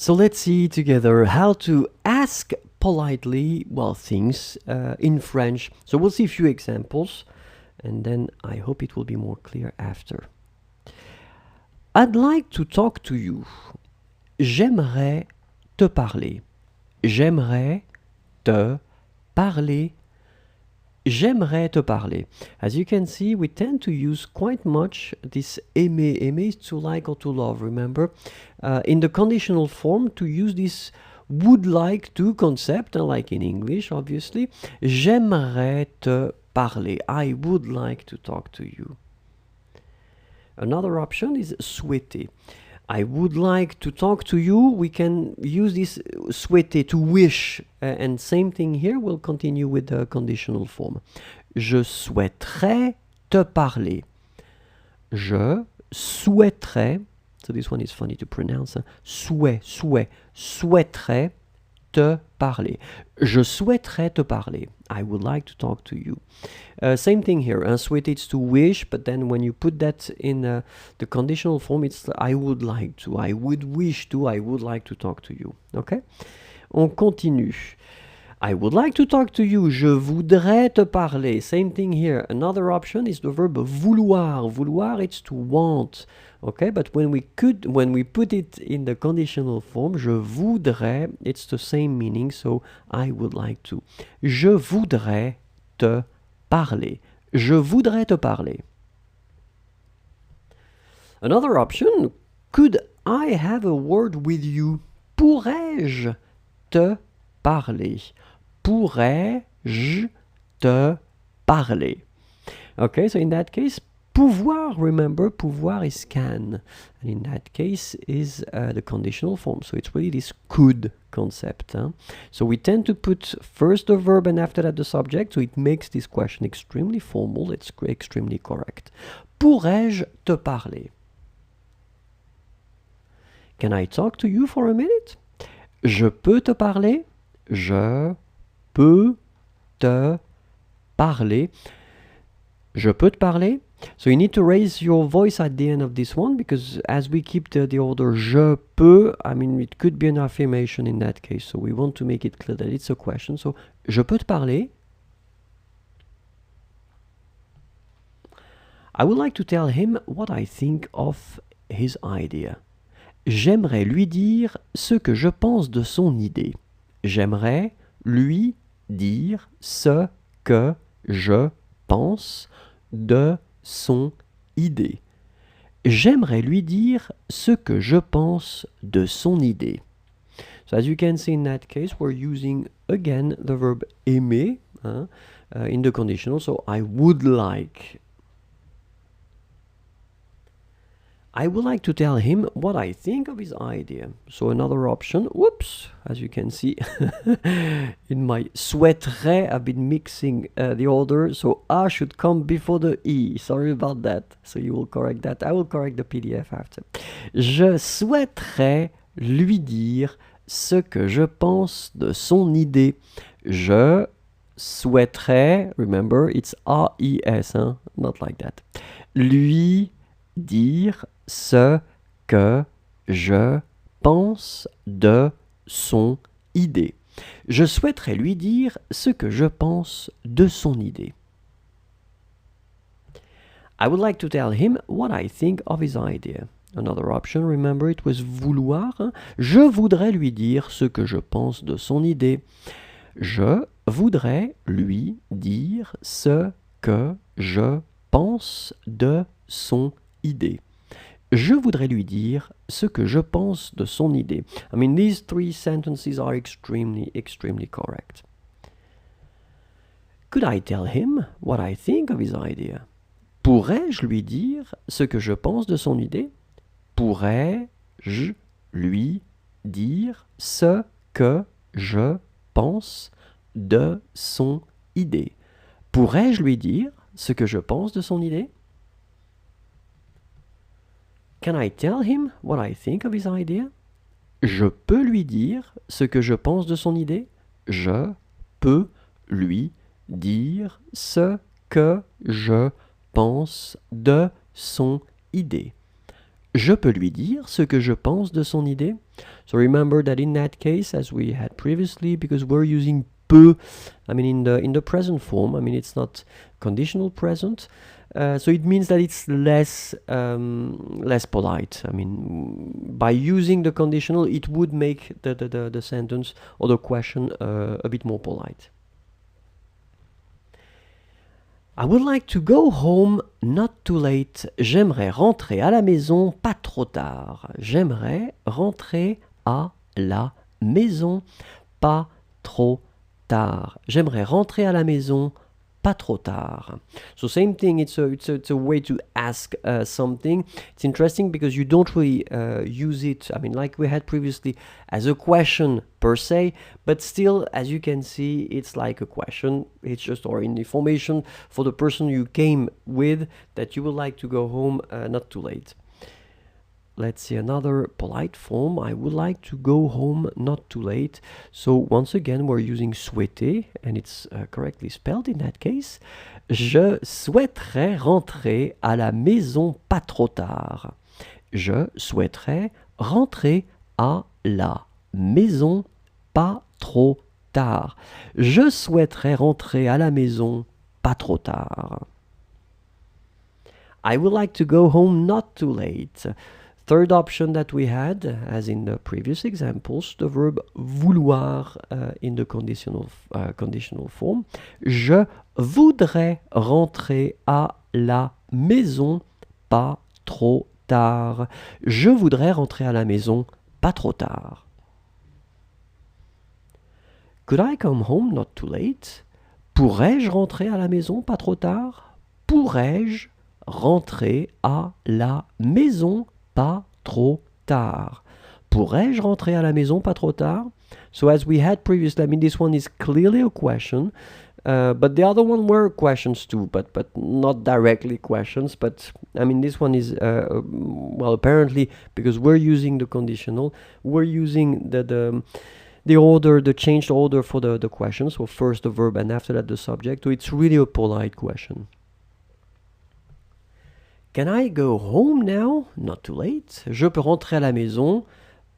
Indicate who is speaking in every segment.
Speaker 1: So let's see together how to ask politely, well, things in French. So we'll see a few examples, and then I hope it will be more clear after. I'd like to talk to you. J'aimerais te parler. J'aimerais te parler. J'aimerais te parler. As you can see, we tend to use quite much this aimer. Aimer is to like or to love, remember? In the conditional form, to use this would like to concept, like in English, obviously. J'aimerais te parler. I would like to talk to you. Another option is souhaiter. I would like to talk to you. We can use this souhaiter to wish. And same thing here, we'll continue with the conditional form. Je souhaiterais te parler. Je souhaiterais, so this one is funny to pronounce, souhaiterais te parler. Je souhaiterais te parler. I would like to talk to you. Same thing here. Souhaiter is to wish, but then when you put that in the conditional form, it's I would like to, I would wish to, I would like to talk to you. Okay? On continue. I would like to talk to you. Je voudrais te parler. Same thing here. Another option is the verb vouloir. Vouloir, it's to want. Okay, but when we put it in the conditional form, je voudrais, it's the same meaning, so I would like to. Je voudrais te parler. Je voudrais te parler. Another option, could I have a word with you? Pourrais-je te parler? Pourrais-je te parler? Okay, so in that case, pouvoir, remember, pouvoir is can. And in that case is the conditional form. So it's really this could concept. Huh? So we tend to put first the verb and after that the subject. So it makes this question extremely formal. It's extremely correct. Pourrais-je te parler? Can I talk to you for a minute? Je peux te parler? Je peux te parler. Je peux te parler? So you need to raise your voice at the end of this one, because as we keep the order je peux, I mean, it could be an affirmation in that case. So we want to make it clear that it's a question. So, je peux te parler? I would like to tell him what I think of his idea. J'aimerais lui dire ce que je pense de son idée. J'aimerais lui dire ce que je pense de son idée. J'aimerais lui dire ce que je pense de son idée. So as you can see in that case, we're using again the verb aimer in the conditional. So I would like to tell him what I think of his idea. So another option, whoops, as you can see, in my souhaiterais, I've been mixing the order, so A should come before the E. Sorry about that. So you will correct that. I will correct the PDF after. Je souhaiterais lui dire ce que je pense de son idée. Je souhaiterais, remember, it's A-I-S, hein? Not like that. Lui dire ce que je pense de son idée. Je souhaiterais lui dire ce que je pense de son idée. I would like to tell him what I think of his idea. Another option, remember, it was vouloir. Hein? Je voudrais lui dire ce que je pense de son idée. Je voudrais lui dire ce que je pense de son idée. Je voudrais lui dire ce que je pense de son idée. I mean, these three sentences are extremely correct. Could I tell him what I think of his idea? Pourrais-je lui dire ce que je pense de son idée? Pourrais-je lui dire ce que je pense de son idée? Pourrais-je lui dire ce que je pense de son idée? Can I tell him what I think of his idea? Je peux lui dire ce que je pense de son idée? Je peux lui dire ce que je pense de son idée. je peux lui dire ce que je pense de son idée. So remember that in that case, as we had previously, because we're using peut, I mean in the present form, I mean it's not conditional present, so it means that it's less polite. I mean, by using the conditional, it would make the sentence or the question a bit more polite. I would like to go home not too late. J'aimerais rentrer à la maison pas trop tard. J'aimerais rentrer à la maison pas trop tard. J'aimerais rentrer à la maison pas trop tard. So same thing, it's a way to ask something. It's interesting because you don't really use it, I mean, like we had previously, as a question per se, but still, as you can see, it's like a question. It's just or an information for the person you came with that you would like to go home not too late. Let's see another polite form. I would like to go home not too late. So once again, we're using souhaiter, and it's correctly spelled in that case. Je souhaiterais rentrer à la maison pas trop tard. Je souhaiterais rentrer à la maison pas trop tard. Je souhaiterais rentrer à la maison pas trop tard. I would like to go home not too late. Third option that we had, as in the previous examples, the verb vouloir in the conditional form. Je voudrais rentrer à la maison pas trop tard. Je voudrais rentrer à la maison pas trop tard. Could I come home not too late? Pourrais-je rentrer à la maison pas trop tard? Pourrais-je rentrer à la maison pas trop tard? Pourrais-je rentrer à la maison pas trop tard? So as we had previously, I mean, this one is clearly a question, but the other one were questions too, but not directly questions. But I mean, this one is, well, apparently, because we're using the conditional, we're using the order, the changed order for the question. So first the verb and after that the subject. So it's really a polite question. Can I go home now? Not too late. Je peux rentrer à la maison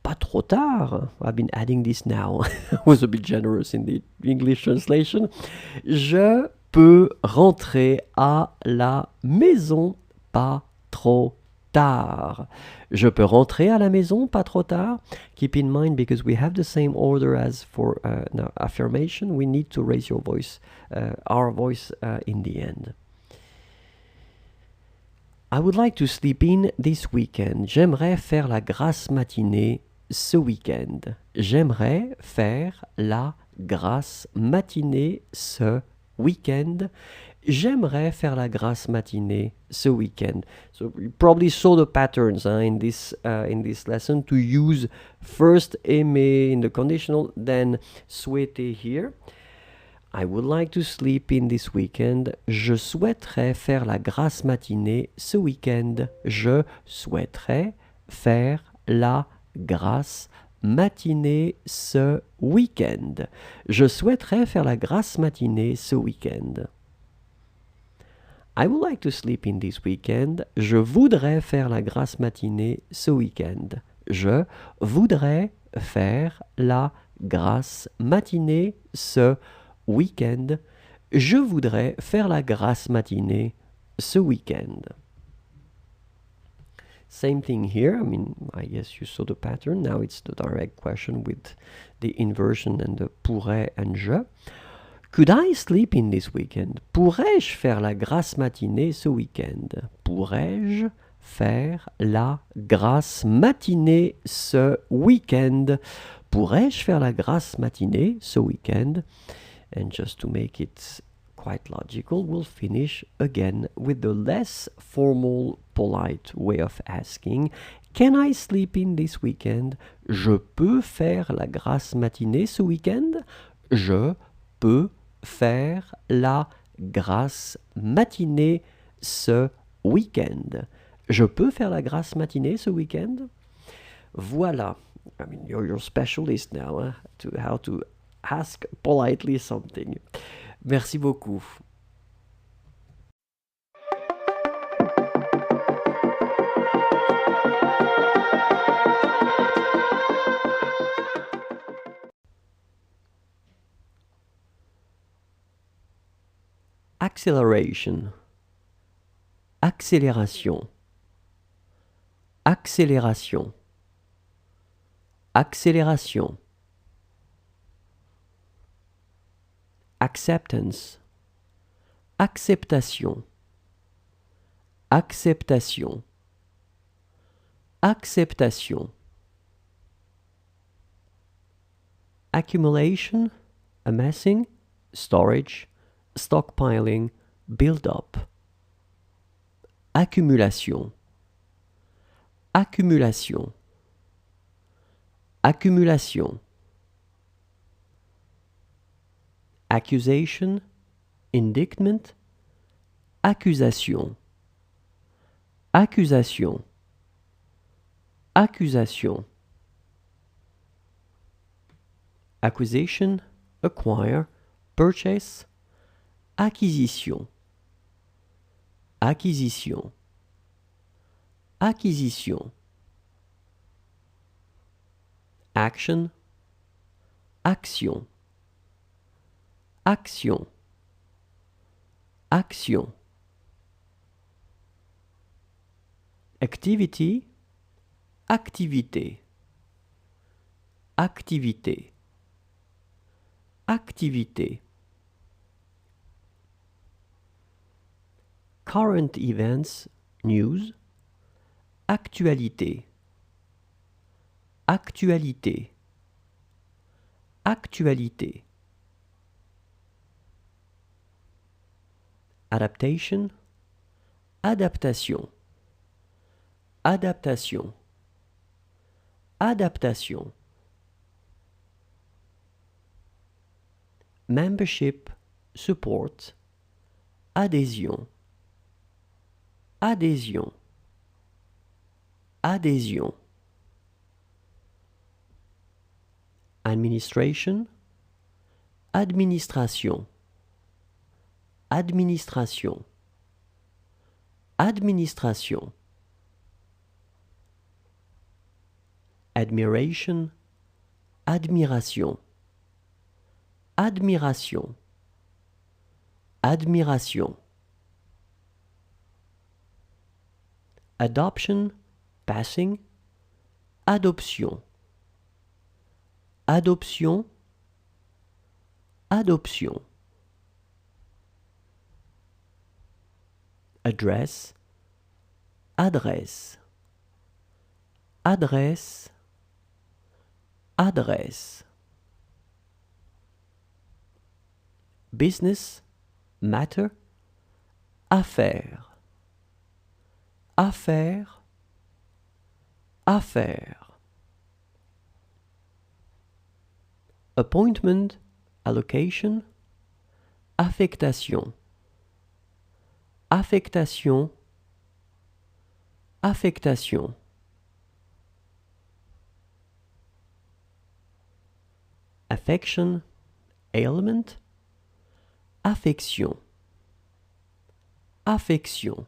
Speaker 1: pas trop tard. I've been adding this now. I was a bit generous in the English translation. Je peux rentrer à la maison pas trop tard. Je peux rentrer à la maison pas trop tard. Keep in mind, because we have the same order as for affirmation, we need to raise your voice, our voice in the end. I would like to sleep in this weekend. J'aimerais faire la grasse matinée ce week-end. J'aimerais faire la grasse matinée ce week-end. J'aimerais faire la grasse matinée ce week-end. So you probably saw the patterns in this lesson to use first aimer in the conditional, then souhaiter here. I would like to sleep in this weekend. Je souhaiterais faire la grasse matinée ce week-end. Je souhaiterais faire la grasse matinée ce week-end. Je souhaiterais faire la grasse matinée ce week-end. I would like to sleep in this weekend. Je voudrais faire la grasse matinée ce week-end. Je voudrais faire la grasse matinée ce week-end. Je voudrais faire la grasse matinée ce week-end. Same thing here. I mean, I guess you saw the pattern. Now it's the direct question with the inversion and the pourrait and je. Could I sleep in this weekend? Pourrais-je faire la grasse matinée ce week-end? Pourrais-je faire la grasse matinée ce week-end? Pourrais-je faire la grasse matinée ce week-end? And just to make it quite logical, we'll finish again with the less formal, polite way of asking. Can I sleep in this weekend? Je peux faire la grasse matinée ce week-end? Je peux faire la grasse matinée ce week-end. Je peux faire la grasse matinée ce week-end? Voilà. I mean, you're your specialist now to how to ask politely something. Merci beaucoup. acceleration, accélération, accélération, accélération, acceptance, acceptation, acceptation, acceptation, accumulation, amassing, storage, stockpiling, build up, accumulation, accumulation, accumulation, accusation, indictment, accusation, accusation, accusation, acquisition, acquire, purchase, acquisition, acquisition, acquisition, action, action, action, action, activity, activité, activité, activité, current events, news, actualité, actualité, actualité, adaptation, adaptation, adaptation, adaptation, membership, support, adhésion, adhésion, adhésion, administration, administration, administration, administration, admiration, admiration, admiration, admiration, adoption, passing, adoption, adoption, adoption, address, adresse, adresse, adresse, business, matter, affaire, affaire, affaire, appointment, allocation, affectation, affectation, affectation, affection, ailment, affection, affection,